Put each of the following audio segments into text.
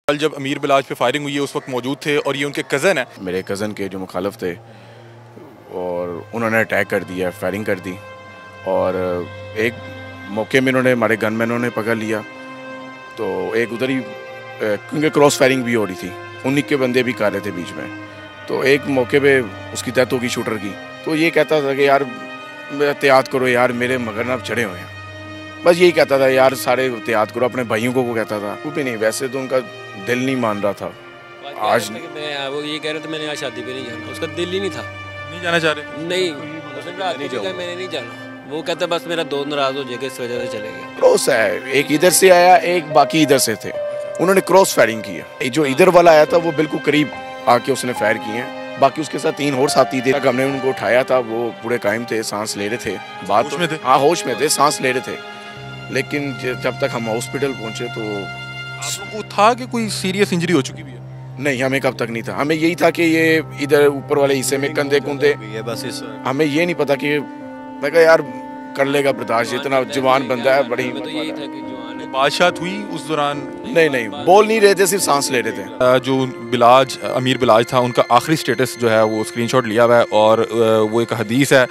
कल जब अमीर बिलाज पे फायरिंग हुई है उस वक्त मौजूद थे और ये उनके कज़न हैं। मेरे कज़न के जो मुखालिफ थे और उन्होंने अटैक कर दिया, फायरिंग कर दी और एक मौके में इन्होंने हमारे गनमैनों ने पकड़ लिया। तो एक उधर ही क्योंकि क्रॉस फायरिंग भी हो रही थी, उन्हीं के बंदे भी कर रहे थे बीच में। तो एक मौके पे उसकी डेथ होगी शूटर की। तो ये कहता था कि यार एहतियात करो यार, मेरे मगरनब चढ़े हुए हैं। बस यही कहता था यार, सारे एहतियात करो, अपने भाइयों को कहता था। वो भी नहीं, वैसे तो उनका दिल नहीं मान रहा था। आज वो ये कह रहे थे मैंने आज शादी पे नहीं जाना, उसका दिल ही नहीं था, नहीं जाना चाह रहे। नहीं मैंने नहीं जाना। वो कहता बस मेरा दोस्त नाराज हो जाएगा इस वजह से चले गए। क्रॉस है, एक इधर से आया, एक बाकी इधर से थे। उन्होंने क्रॉस फायरिंग की है। जो इधर वाला आया था वो बिल्कुल करीब आके उसने फायर किए हैं। बाकी उसके साथ 3 और साथी थे। हमने उनको उठाया था, वो पूरे कायम थे, सांस ले रहे थे। बात में थे, हाँ होश में थे, सांस ले रहे थे। लेकिन जब तक हम हॉस्पिटल पहुंचे तो आप लोगों को था कि कोई सीरियस इंजरी हो चुकी भी है? नहीं, हमें कब तक नहीं था। हमें यही था कि ये इधर ऊपर वाले हिस्से में कंधे कुंधे, हमें ये नहीं पता कि मैं कहा यार कर लेगा बर्दाश्त, इतना जवान बंदा है, बड़ी तो यही था कि बादशात हुई उस दौरान? नहीं, बोल नहीं रहे थे, सिर्फ सांस ले रहे थे। जो बिलाज अमीर बिलाज था उनका आखिरी स्टेटस जो है वो स्क्रीनशॉट लिया हुआ है और वो एक हदीस है।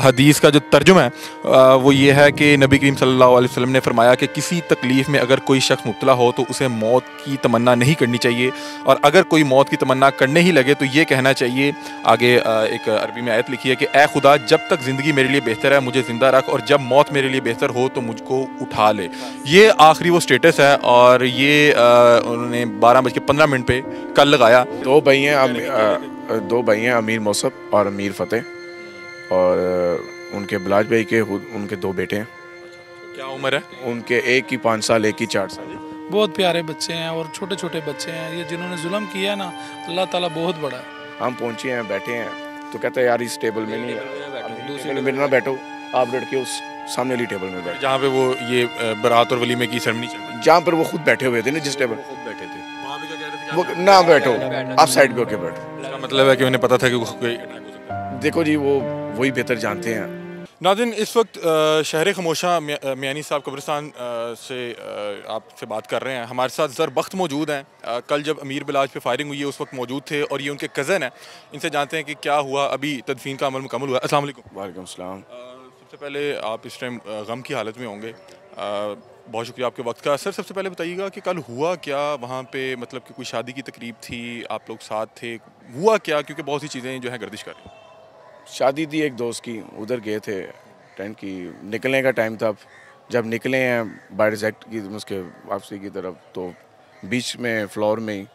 हदीस का जो तर्जुमा है वो ये है कि नबी करीम सल्लल्लाहु अलैहि वसल्लम ने फरमाया कि किसी तकलीफ़ में अगर कोई शख्स मुब्तला हो तो उसे मौत की तमन्ना नहीं करनी चाहिए, और अगर कोई मौत की तमन्ना करने ही लगे तो ये कहना चाहिए। आगे एक अरबी में आयत लिखी है कि ए खुदा, जब तक ज़िंदगी मेरे लिए बेहतर है मुझे ज़िंदा रख, और जब मौत मेरे लिए बेहतर हो तो मुझको उठा ले। ये आखिरी वो स्टेटस है और ये उन्होंने 12:15 पे कल लगाया। दो भाई हैं, अमीर मौसफ और अमीर फ़तेह, और उनके बिलाज भाई के उनके 2 बेटे हैं। क्या उम्र है उनके? एक की 5 साल, एक की 4 साल। बहुत प्यारे बच्चे हैं और छोटे छोटे बच्चे हैं। ये जिन्होंने जुल्म किया है ना, अल्लाह ताला बहुत बड़ा है। हम पहुंचे हैं, बैठे हैं, तो कहते हैं यार इस टेबल में नहीं, दूसरे टेबल में ना बैठो, आप लड़के उस सामने वाली टेबल में बैठो, जहाँ पे वो ये बारात और वलीमे की सेरेमनी चल रही, जहाँ पर वो खुद बैठे हुए थे ना, जिस टेबल खुद बैठे थे। वहाँ पे क्या कह रहे थे? वो ना बैठो, आप साइड पे होके बैठो। इसका मतलब है कि उन्हें पता था कि कोई अटैक हो सकता है। देखो जी, वो वही बेहतर जानते हैं। नाज़रीन, इस वक्त शहर खमोशा मियानी साहब कब्रिस्तान से आपसे बात कर रहे हैं। हमारे साथ ज़रबख्त मौजूद हैं। कल जब अमीर बिलाज पे फायरिंग हुई है उस वक्त मौजूद थे और ये उनके कज़न हैं। इनसे जानते हैं कि क्या हुआ। अभी तदफीन का अमल मुकम्मल हुआ। अस्सलाम वालेकुम। वालेकुम सलाम। सबसे पहले आप इस टाइम गम की हालत में होंगे। बहुत शुक्रिया आपके वक्त का। सर, सबसे पहले बताइएगा कि कल हुआ क्या वहाँ पे? मतलब कि कोई शादी की तकरीब थी, आप लोग साथ थे, हुआ क्या? क्योंकि बहुत सी चीज़ें जो हैं गर्दिश कर रही हैं। शादी थी एक दोस्त की, उधर गए थे, टेंट की निकलने का टाइम था। जब निकले हैं बाय एग्जैक्ट की उसके वापसी की तरफ, तो बीच में फ्लोर में ही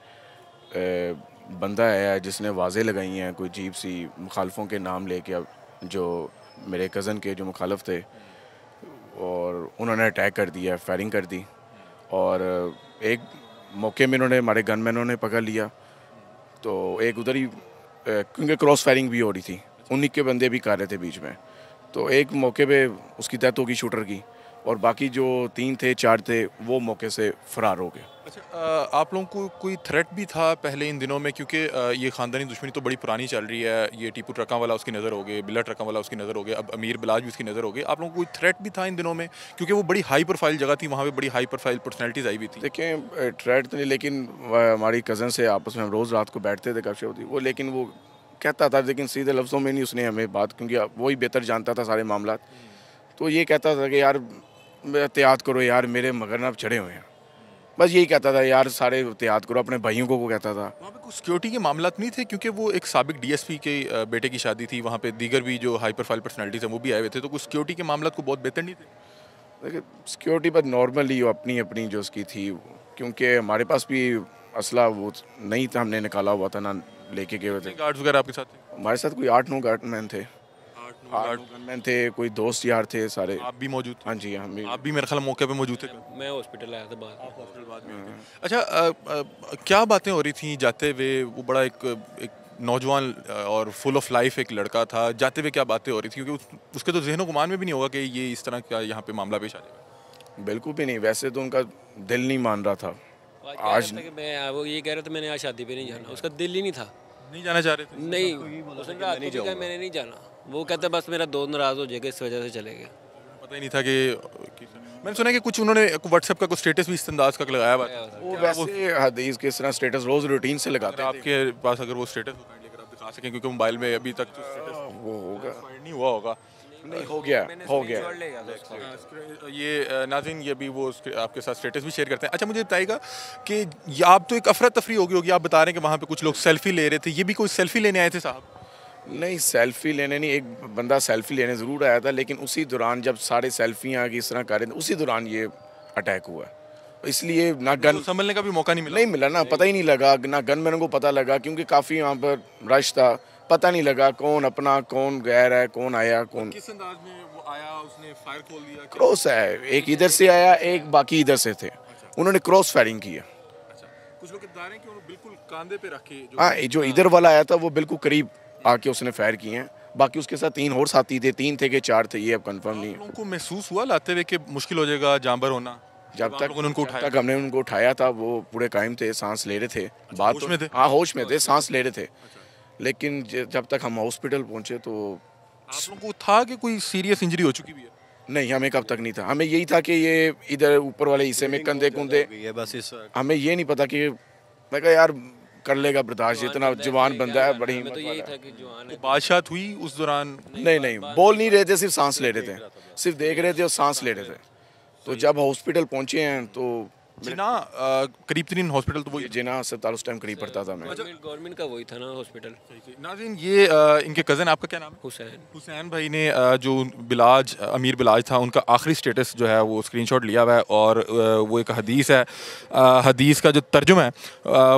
बंदा आया जिसने वाज़ें लगाई हैं, कोई अजीब सी मुखालफों के नाम लेके। अब जो मेरे कज़न के जो मुखालिफ थे और उन्होंने अटैक कर दिया, फायरिंग कर दी, और एक मौके में इन्होंने हमारे गनमैनों ने पकड़ लिया। तो एक उधर ही क्योंकि क्रॉस फायरिंग भी हो रही थी, उन्हीं के बंदे भी कर रहे थे बीच में। तो एक मौके पे उसकी डेथ होगी शूटर की, और बाकी जो 3 थे 4 थे वो मौके से फ़रार हो गए। अच्छा, आप लोगों को कोई थ्रेट भी था पहले इन दिनों में? क्योंकि ये ख़ानदानी दुश्मनी तो बड़ी पुरानी चल रही है। ये टीपू ट्रकों वाला उसकी नज़र हो गए, बिल्ला ट्रकों वाला उसकी नज़र हो गए, अब अमीर बिलाज भी उसकी नज़र हो गई। आप लोगों को कोई थ्रेट भी था इन दिनों में? क्योंकि वो बड़ी हाई प्रोफाइल जगह थी, वहाँ पे बड़ी हाई प्रोफाइल पर्सनैलिटीज़ आई हुई थी। देखें, थ्रेट तो नहीं, लेकिन हमारी कज़न से आपस में हम रोज़ रात को बैठते थे, कब होती वो, लेकिन वो कहता था, लेकिन सीधे लफ्ज़ों में नहीं उसने हमें बात, क्योंकि वही बेहतर जानता था सारे मामला। तो ये कहता था कि यार एहतियात करो यार, मेरे मगरनब चढ़े हुए हैं। बस यही कहता था यार, सारे एहतियात करो, अपने भाइयों को कहता था। वहाँ पे कुछ सिक्योरिटी के मामला नहीं थे? क्योंकि वो एक साबिक डीएसपी के बेटे की शादी थी, वहाँ पे दीगर भी जो हाई प्रोफाइल पर्सनैलिटीज़ हैं वो भी आए हुए थे। तो कुछ सिक्योरिटी के मामला को बहुत बेहतर नहीं थे? देखिए, सिक्योरिटी पर नॉर्मली अपनी अपनी जो उसकी थी, क्योंकि हमारे पास भी असला वो नहीं था, हमने निकाला हुआ था, ना लेके गए हुए थे। गार्ड्स वगैरह आपके साथ थे? हमारे साथ कोई 8-9 गार्डमैन थे। 8 गनमैन थे, कोई दोस्त यार थे सारे। आप भी मौजूद थे? हाँ जी, हम भी। आप भी मेरे ख्याल मौके पे मौजूद थे? मैं हॉस्पिटल आया था बाद में। आप हॉस्पिटल बाद में आए थे। अच्छा, क्या बातें हो रही थी जाते हुए? वो बड़ा एक नौजवान और फुल ऑफ लाइफ एक लड़का था, जाते हुए क्या बातें हो रही थी? क्योंकि उसके तो ज़हन गुमान में भी नहीं होगा कि ये इस तरह का यहाँ पे मामला पेश आ जाएगा। बिल्कुल भी नहीं, वैसे तो उनका दिल नहीं मान रहा था। आज वो ये कह रहे थे मैंने आज शादी पे नहीं जाना, उसका दिल ही नहीं था, नहीं जाना चाह रहे थे? नहीं उसने कहा मैंने नहीं जाना। वो कहता बस मेरा दोस्त नाराज हो जाएगा इस वजह से चले गए। पता ही नहीं था कि मैंने सुना है कि कुछ उन्होंने व्हाट्सएप का कुछ स्टेटस भी इस अंदाज का लगाया हुआ था। वो वैसे हदीस के तरह स्टेटस रोज़ रूटीन से लगाते अगर थे। आपके पास अगर वो स्टेटस हो काइंडली अगर आप दिखा सकें, क्योंकि मोबाइल में अभी तक तो स्टेटस वो होगा नहीं हुआ होगा। नहीं, हो गया हो गया। ये नाज़रीन ये भी वो आपके साथ स्टेटस भी शेयर करते हैं। अच्छा मुझे बताइएगा कि ये आप तो एक अफरा तफरी होगी, आप बता रहे हैं कि वहाँ पे कुछ लोग सेल्फी ले रहे थे, ये भी कोई सेल्फी लेने आए थे साहब? नहीं, सेल्फी लेने नहीं, एक बंदा सेल्फी लेने ज़रूर आया था, लेकिन उसी दौरान जब सारे सेल्फियाँ इस तरह कर रहे थे, उसी दौरान ये अटैक हुआ। इसलिए ना गन तो संभलने का भी मौका नहीं मिला? नहीं मिला ना, पता ही नहीं लगा, ना गनमैन को पता लगा, क्योंकि काफ़ी यहाँ पर रश था, पता नहीं लगा कौन अपना कौन गैर है, कौन आया कौन। किस अंदाज में वो आया, उसने फायर खोल दिया? क्रॉस है, एक इधर से आया, एक बाकी इधर से थे, उन्होंने क्रॉस फायरिंग किया। अच्छा, कुछ लोग बता रहे हैं कि उन्होंने बिल्कुल कांधे पे रखे हाँ, जो इधर वाला आया था वो बिल्कुल करीब आके उसने फायर किए हैं। बाकी उसके साथ 3 और साथी थे, 3 थे कि 4 थे, ये अब कंफर्म नहीं है। लोगों को महसूस हुआ लाते हुए कि मुश्किल हो जाएगा जानबर होना? जब तक उनको उठाया, हमने उनको उठाया था, वो पूरे कायम थे, सांस ले रहे थे। बात होश में थे? हाँ, होश में थे, सांस ले रहे थे। लेकिन जब तक हम हॉस्पिटल पहुंचे तो आप लोगों को था कि कोई सीरियस इंजरी हो चुकी भी है? नहीं, हमें कब तक नहीं था, हमें यही था कि ये इधर ऊपर वाले हिस्से में कंधे कुंधे, बस इस हमें ये नहीं पता कि मैं कहा यार कर लेगा बर्दाश्त, इतना जवान बंदा है, बड़ी हिम्मत तो यही वाला था है। कि जवान है। बादशाह हुई उस दौरान? नहीं, बोल नहीं रहे थे, सिर्फ सांस ले रहे थे, सिर्फ देख रहे थे और सांस ले रहे थे। तो जब हॉस्पिटल पहुंचे हैं तो जिना करीब तरीन हॉस्पिटल तो वही जिना अस्पताल उस टाइम करीब पड़ता था मैं। गवर्नमेंट का वही था ना हॉस्पिटल। नाज़रीन ये इनके कज़न, आपका क्या नाम है? हुसैन। हुसैन भाई ने जो बिलाज अमीर बिलाज था उनका आखिरी स्टेटस जो है वो स्क्रीनशॉट लिया हुआ है, और वो एक हदीस है, हदीस का जो तर्जुमा है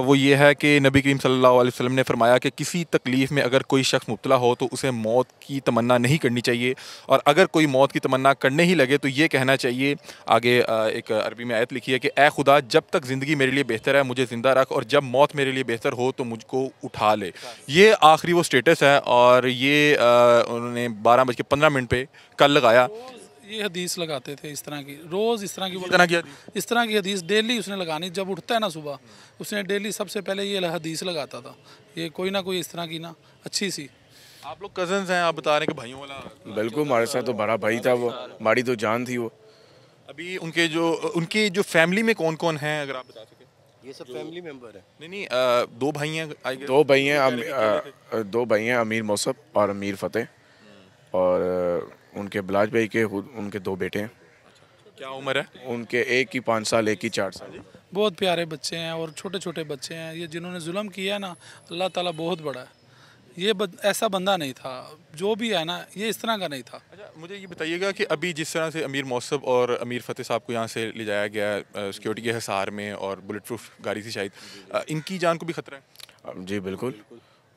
वो ये है कि नबी करीम सल्लल्लाहु अलैहि वसल्लम ने फरमाया कि किसी तकलीफ़ में अगर कोई शख्स मुब्तला हो तो उसे मौत की तमन्ना नहीं करनी चाहिए, और अगर कोई मौत की तमन्ना करने ही लगे तो ये कहना चाहिए। आगे एक अरबी में आयत लिखी है कि ए खुदा, जब तक ज़िंदगी मेरे लिए बेहतर है मुझे ज़िंदा रख, और जब मौत मेरे लिए बेहतर हो तो मुझको उठा ले। ये आखिरी वो स्टेटस है, और ये उन्होंने 12:15 पे कल लगाया। ये हदीस लगाते थे इस तरह की, रोज़ इस तरह की इस इस तरह की हदीस डेली उसने लगानी। जब उठता है ना सुबह, उसने डेली सबसे पहले ये हदीस लगाता था। ये कोई ना कोई इस तरह की ना अच्छी सी। आप लोग कज़न्स हैं, आप बता रहे हैं कि भाइयों वाला? बिल्कुल, हमारे साथ तो बड़ा भाई था वो, हमारी तो जान थी वो। अभी उनके जो फैमिली में कौन कौन हैं अगर आप बता सकें? ये सब फैमिली मेंबर है। नहीं, 2 भाई हैं I guess। 2 भाई हैं, 2 भाई हैं, अमीर मौसफ और अमीर फ़तेह, और उनके बिलाज भाई के उनके 2 बेटे हैं। क्या उम्र है उनके, एक की 5 साल, एक की 4 साल। बहुत प्यारे बच्चे हैं और छोटे छोटे बच्चे हैं। ये जिन्होंने जुल्म किया ना, अल्लाह ताला बहुत बड़ा है। ये ऐसा बंदा नहीं था, जो भी है ना ये इस तरह का नहीं था। अच्छा मुझे ये बताइएगा कि अभी जिस तरह से अमीर मौसफ और अमीर फ़तेह साहब को यहाँ से ले जाया गया सिक्योरिटी के हिसार में, और बुलेट प्रूफ गाड़ी थी शायद, इनकी जान को भी खतरा है? जी बिल्कुल,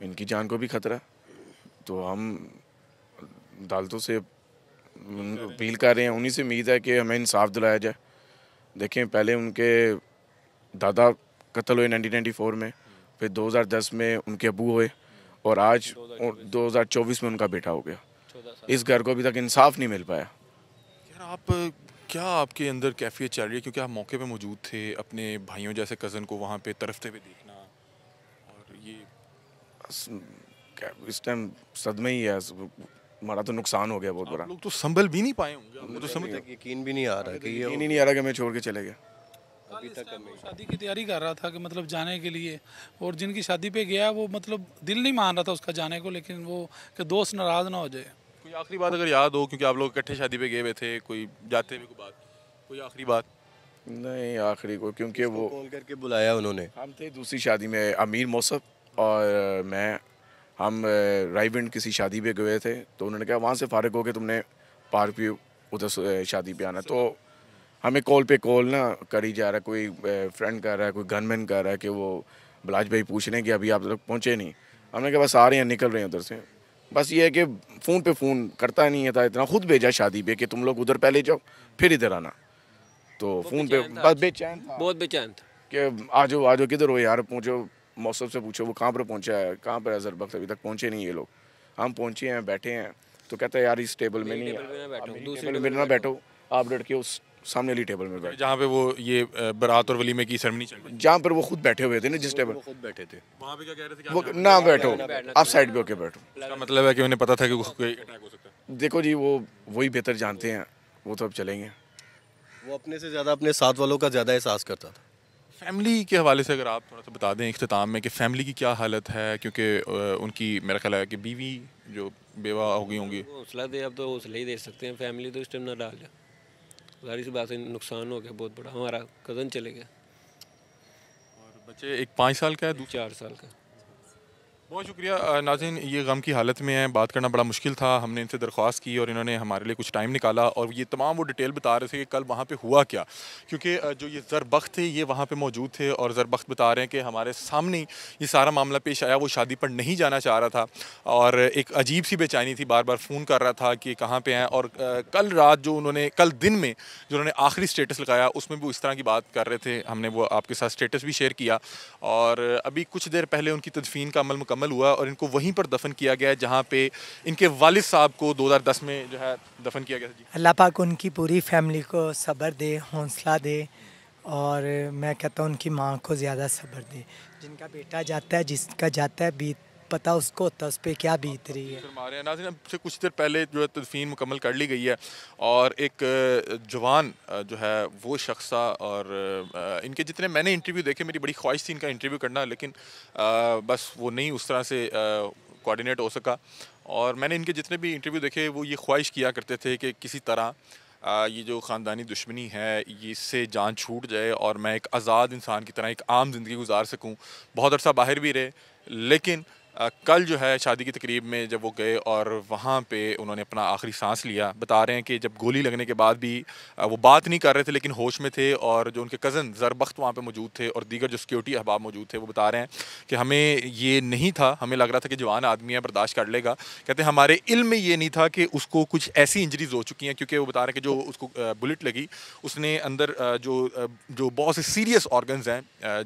इनकी जान को भी खतरा है। तो हम अदालतों से अपील कर रहे हैं, उन्हीं से उम्मीद है कि हमें इंसाफ दिलाया जाए। देखें, पहले उनके दादा कत्ल हुए 1994 में, फिर 2010 में उनके अबू हुए, और आज 2024 में उनका बेटा हो गया। इस घर को अभी तक इंसाफ नहीं मिल पाया। यार आप क्या आपके अंदर कैफियत चल रही है, क्योंकि आप मौके पे मौजूद थे, अपने भाइयों जैसे कज़न को वहाँ पे तरफते हुए देखना, और ये इस टाइम सदमे ही है, हमारा तो नुकसान हो गया बहुत बड़ा। लोग तो संभल भी नहीं पाए होंगे, आपको तो समझ यकीन भी नहीं आ रहा कि ये नहीं आ रहा कि मैं छोड़ के चले गया। अभी तक हमें शादी की तैयारी कर रहा था कि मतलब जाने के लिए, और जिनकी शादी पे गया वो मतलब दिल नहीं मान रहा था उसका जाने को, लेकिन वो कि दोस्त नाराज़ ना हो जाए। कोई आखिरी बात अगर याद हो, क्योंकि आप लोग इकट्ठे शादी पे गए हुए थे, कोई जाते हुए कोई आखिरी बात? नहीं, आखिरी को, क्योंकि वो कॉल करके बुलाया उन्होंने। हम थे दूसरी शादी में, अमीर मौसफ और मैं, हम रायविंड किसी शादी पे गए थे, तो उन्होंने कहा वहाँ से फारिग होकर तुमने पार्क भी उधर शादी पे आना। तो हमें कॉल पे कॉल ना करी जा रहा है, कोई फ्रेंड कर रहा है, कोई गनमैन कर रहा है कि वो बिलाज भाई पूछ रहे हैं कि अभी आप तक पहुँचे नहीं। हमने कहा बस आ रहे हैं, निकल रहे हैं उधर से। बस ये है कि फ़ोन पे फ़ोन करता नहीं था इतना, खुद भेजा शादी पे कि तुम लोग उधर पहले जाओ फिर इधर आना। तो फ़ोन पे बस बेचैन था, बहुत बेचैन था कि आ जाओ किधर हो यार, पहुँचो, मौसम से पूछो वो कहाँ पर पहुँचा है, कहाँ पर है ज़रबख्त, अभी तक पहुँचे नहीं ये लोग। हम पहुँचे हैं, बैठे हैं, तो कहता है यार इस टेबल में नहीं, दूसरे टेबल में बैठो, आप लड़के उस सामने वाली टेबल में बैठो, जहाँ पे वो ये बारात और वलीमे की सेरेमनी चल रही जहाँ पर वो खुद बैठे हुए थे ना, जिस टेबल खुद बैठे थे। वहाँ पे क्या कह रहे थे वो ना बैठो, आप साइड पे होके बैठो। इसका मतलब है कि उन्हें पता था कि कोई अटैक हो सकता है? देखो जी, वो वही बेहतर जानते हैं, वो तो अब चलेंगे। वो अपने से ज़्यादा अपने साथ वालों का ज़्यादा एहसास करता था। फैमिली के हवाले से अगर आप थोड़ा सा बता दें इख्तिताम में कि फैमिली की क्या हालत है, क्योंकि उनकी मेरा ख्याल है कि बीवी जो बेवा हो गई होंगी। वो हौसला दे, अब तो हौसला ही दे सकते हैं। फैमिली तो इस टाइम ना डाल है, जाहिर सी बात है नुकसान हो गया बहुत बड़ा। हमारा कज़न चले गया, और बच्चे एक 5 साल का है, दूसरा 4 साल का। बहुत शुक्रिया। नाज़रीन, ये गम की हालत में है, बात करना बड़ा मुश्किल था। हमने इनसे दरख्वास्त की और इन्होंने हमारे लिए कुछ टाइम निकाला और ये तमाम वो डिटेल बता रहे थे कि कल वहाँ पे हुआ क्या, क्योंकि जो ये ज़रबख्त थे ये वहाँ पे मौजूद थे और ज़रबख्त बता रहे हैं कि हमारे सामने ही ये सारा मामला पेश आया। वो शादी पर नहीं जाना चाह रहा था और एक अजीब सी बेचैनी थी, बार बार फ़ोन कर रहा था कि कहाँ पर हैं। और कल रात जो उन्होंने, कल दिन में जो उन्होंने आखिरी स्टेटस लगाया उसमें भी वो इस तरह की बात कर रहे थे। हमने वो आपके साथ स्टेटस भी शेयर किया और अभी कुछ देर पहले उनकी तदफीन का अमल मुकम्मल हुआ और इनको वहीं पर दफन किया गया है जहाँ पे इनके वालिद साहब को 2010 में जो है दफन किया गया था। जी, अल्लाह पाक उनकी पूरी फैमिली को सब्र दे, हौसला दे और मैं कहता हूँ उनकी माँ को ज़्यादा सब्र दे। जिनका बेटा जाता है, जिसका जाता है, बीत पता उसको होता है उस पर क्या बीत रही है। हमारे नाज़रीन, अब से कुछ देर पहले जो है तदफीन मुकम्मल कर ली गई है और एक जवान जो है वो शख्स था और इनके जितने मैंने इंटरव्यू देखे, मेरी बड़ी ख्वाहिश थी इनका इंटरव्यू करना, लेकिन बस वो नहीं उस तरह से कोऑर्डिनेट हो सका। और मैंने इनके जितने भी इंटरव्यू देखे वो ये ख्वाहिश किया करते थे कि किसी तरह ये जो ख़ानदानी दुश्मनी है ये इससे जान छूट जाए और मैं एक आज़ाद इंसान की तरह एक आम ज़िंदगी गुजार सकूं। बहुत अरसा बाहर भी रहे, लेकिन कल जो है शादी की तकरीब में जब वो गए और वहाँ पे उन्होंने अपना आखिरी सांस लिया, बता रहे हैं कि जब गोली लगने के बाद भी वो बात नहीं कर रहे थे लेकिन होश में थे। और जो उनके कज़न ज़रबख्त वहाँ पे मौजूद थे और दीगर जो सिक्योरिटी अहबाब मौजूद थे वो बता रहे हैं कि हमें ये नहीं था, हमें लग रहा था कि जवान आदमी है, बर्दाश्त कर लेगा। कहते हैं हमारे इल्म में ये नहीं था कि उसको कुछ ऐसी इंजरीज हो चुकी हैं, क्योंकि वो बता रहे हैं कि जो उसको बुलेट लगी उसने अंदर जो बहुत से सीरियस ऑर्गन्स हैं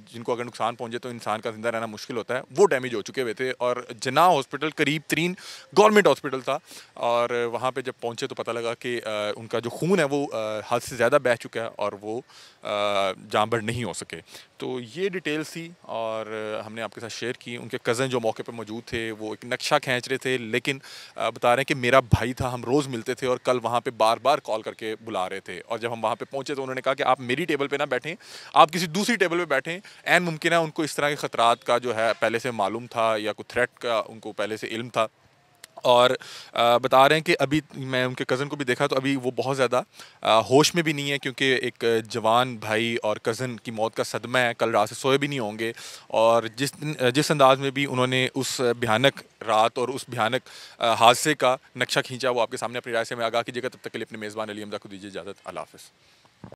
जिनको अगर नुकसान पहुँचे तो इंसान का जिंदा रहना मुश्किल होता है, वो डैमेज हो चुके हुए थे। और जना हॉस्पिटल करीब तरीन गवर्नमेंट हॉस्पिटल था और वहाँ पे जब पहुँचे तो पता लगा कि उनका जो खून है वो हद से ज़्यादा बह चुका है और वो जाँबड़ नहीं हो सके। तो ये डिटेल्स थी और हमने आपके साथ शेयर की। उनके कज़न जो मौके पर मौजूद थे वो एक नक्शा खींच रहे थे, लेकिन बता रहे हैं कि मेरा भाई था, हम रोज़ मिलते थे और कल वहाँ पे बार बार कॉल करके बुला रहे थे। और जब हम वहाँ पे पहुँचे तो उन्होंने कहा कि आप मेरी टेबल पे ना बैठें, आप किसी दूसरी टेबल पे बैठें। ऐन मुमकिन है उनको इस तरह के ख़तरात का जो है पहले से मालूम था या कोई थ्रेट का उनको पहले से इल्म था। और बता रहे हैं कि अभी मैं उनके कज़न को भी देखा तो अभी वो बहुत ज़्यादा होश में भी नहीं है, क्योंकि एक जवान भाई और कज़न की मौत का सदमा है, कल रात से सोए भी नहीं होंगे। और जिस अंदाज में भी उन्होंने उस भयानक रात और उस भयानक हादसे का नक्शा खींचा वो आपके सामने अपनी राय से मैं आगाह कीजिएगा। तब तक के लिए अपने मेज़बान अली हमजा को दीजिए इजाज़त। अल्लाह हाफ़िज़।